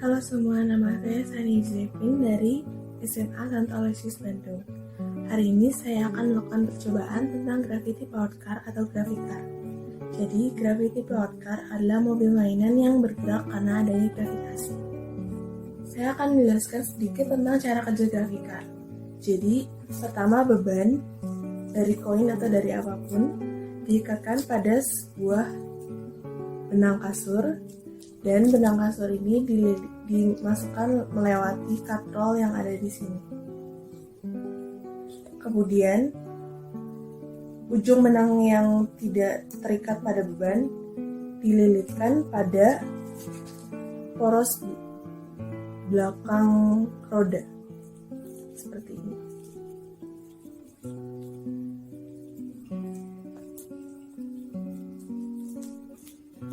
Halo semua, nama saya Sani Zepin dari SMA Santo Aloysius Bandung. Hari ini saya akan melakukan percobaan tentang Gravity Powered Car atau Gravicar. Jadi, Gravity Powered Car adalah mobil mainan yang bergerak karena adanya gravitasi. Saya akan menjelaskan sedikit tentang cara kerja Gravicar. Jadi, pertama beban dari koin atau dari apapun diikatkan pada sebuah benang kasur, dan benang kasur ini dimasukkan melewati katrol yang ada di sini. Kemudian, ujung benang yang tidak terikat pada beban dililitkan pada poros belakang roda, seperti ini.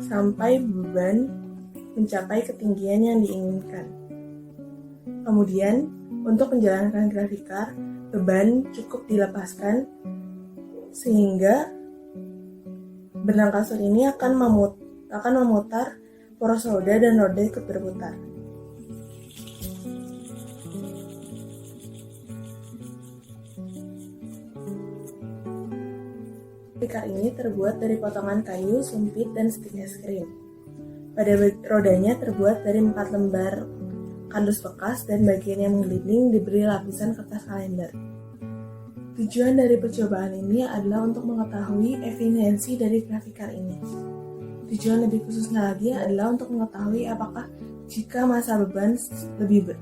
Sampai beban mencapai ketinggian yang diinginkan. Kemudian, untuk menjalankan Gravicar, beban cukup dilepaskan sehingga benang kasur ini akan memutar poros roda dan roda ikut berputar. Gravicar ini terbuat dari potongan kayu, sumpit, dan stik es krim. Pada rodanya terbuat dari 4 lembar kardus bekas dan bagian yang menggelinding diberi lapisan kertas kalender. Tujuan dari percobaan ini adalah untuk mengetahui efisiensi dari Gravicar ini. Tujuan lebih khususnya lagi adalah untuk mengetahui apakah jika massa beban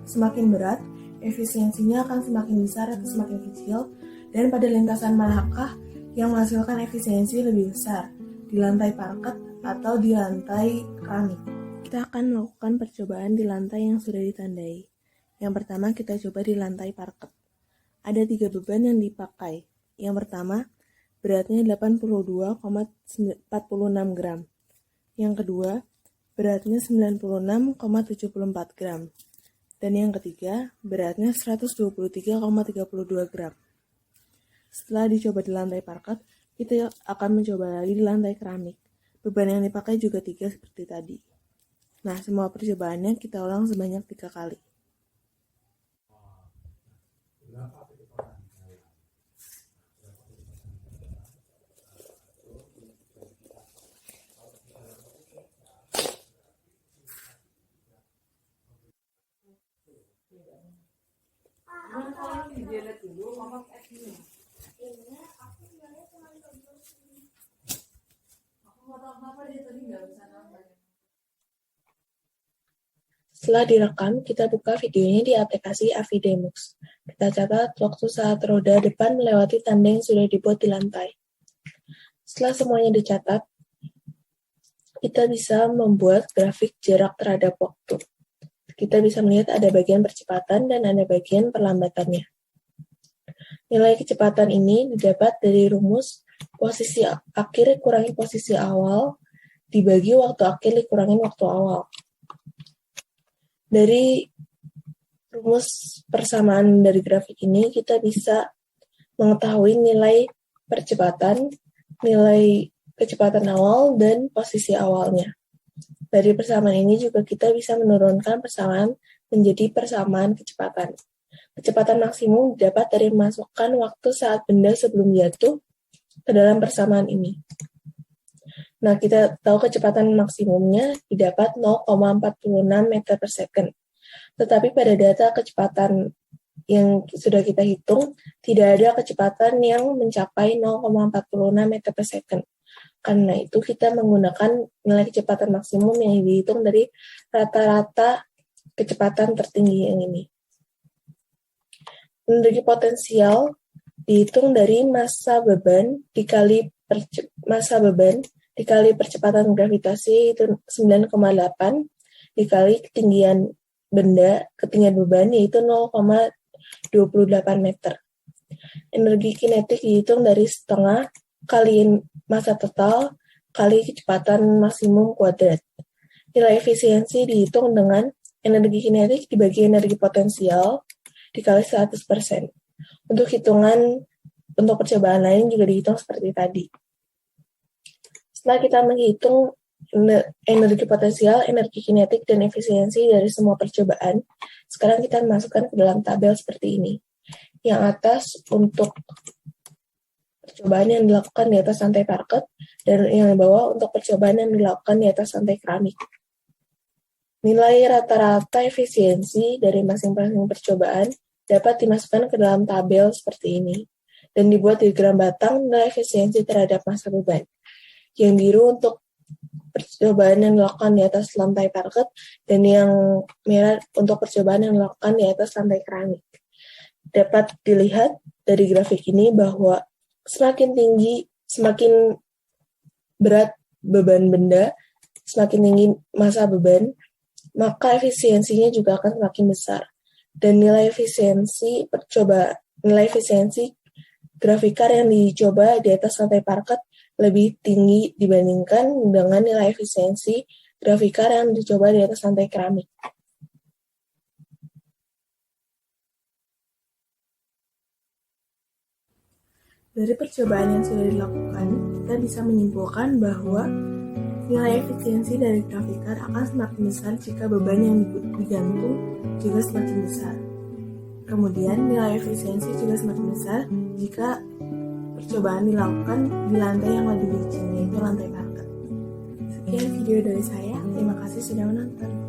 semakin berat, efisiensinya akan semakin besar atau semakin kecil, dan pada lintasan manakah yang menghasilkan efisiensi lebih besar, di lantai parket atau di lantai keramik. Kita akan melakukan percobaan di lantai yang sudah ditandai. Yang pertama kita coba di lantai parket. Ada 3 beban yang dipakai. Yang pertama, beratnya 82,46 gram. Yang kedua, beratnya 96,74 gram. Dan yang ketiga, beratnya 123,32 gram. Setelah dicoba di lantai parket, kita akan mencoba lagi di lantai keramik. Beban yang dipakai juga 3 seperti tadi. Nah, semua percobaannya kita ulang sebanyak 3 kali. Setelah direkam, kita buka videonya di aplikasi Avidemux. Kita catat waktu saat roda depan melewati tanda yang sudah dibuat di lantai. Setelah semuanya dicatat, kita bisa membuat grafik jarak terhadap waktu. Kita bisa melihat ada bagian percepatan dan ada bagian perlambatannya. Nilai kecepatan ini didapat dari rumus posisi akhir kurangi posisi awal dibagi waktu akhir dikurangi waktu awal. Dari rumus persamaan dari grafik ini, kita bisa mengetahui nilai percepatan, nilai kecepatan awal, dan posisi awalnya. Dari persamaan ini juga kita bisa menurunkan persamaan menjadi persamaan kecepatan. Kecepatan maksimum didapat dari memasukkan waktu saat benda sebelum jatuh ke dalam persamaan ini. Nah, kita tahu kecepatan maksimumnya didapat 0,46 meter per second. Tetapi pada data kecepatan yang sudah kita hitung, tidak ada kecepatan yang mencapai 0,46 meter per second. Karena itu kita menggunakan nilai kecepatan maksimum yang dihitung dari rata-rata kecepatan tertinggi yang ini. Energi potensial dihitung dari massa beban dikali percepatan gravitasi itu 9,8 dikali ketinggian beban yaitu 0,28 meter. Energi kinetik dihitung dari setengah kali massa total kali kecepatan maksimum kuadrat. Nilai efisiensi dihitung dengan energi kinetik dibagi energi potensial dikali 100%. Untuk percobaan lain juga dihitung seperti tadi. Setelah kita menghitung energi potensial, energi kinetik, dan efisiensi dari semua percobaan. Sekarang kita masukkan ke dalam tabel seperti ini. Yang atas untuk percobaan yang dilakukan di atas lantai parket, dan yang di bawah untuk percobaan yang dilakukan di atas lantai keramik. Nilai rata-rata efisiensi dari masing-masing percobaan dapat dimasukkan ke dalam tabel seperti ini, dan dibuat diagram batang nilai efisiensi terhadap massa beban. Yang biru untuk percobaan yang dilakukan di atas lantai parket, dan yang merah untuk percobaan yang dilakukan di atas lantai keramik. Dapat dilihat dari grafik ini bahwa semakin tinggi, semakin berat beban benda, semakin tinggi massa beban, maka efisiensinya juga akan semakin besar. Dan nilai efisiensi grafikar yang dicoba di atas lantai parket lebih tinggi dibandingkan dengan nilai efisiensi grafikar yang dicoba di atas lantai keramik. Dari percobaan yang sudah dilakukan, kita bisa menyimpulkan bahwa nilai efisiensi dari grafikar akan semakin besar jika beban yang digantung juga semakin besar. Kemudian nilai efisiensi juga semakin besar jika percobaan dilakukan di lantai yang lebih licin, yaitu lantai parket. Sekian video dari saya, terima kasih sudah menonton.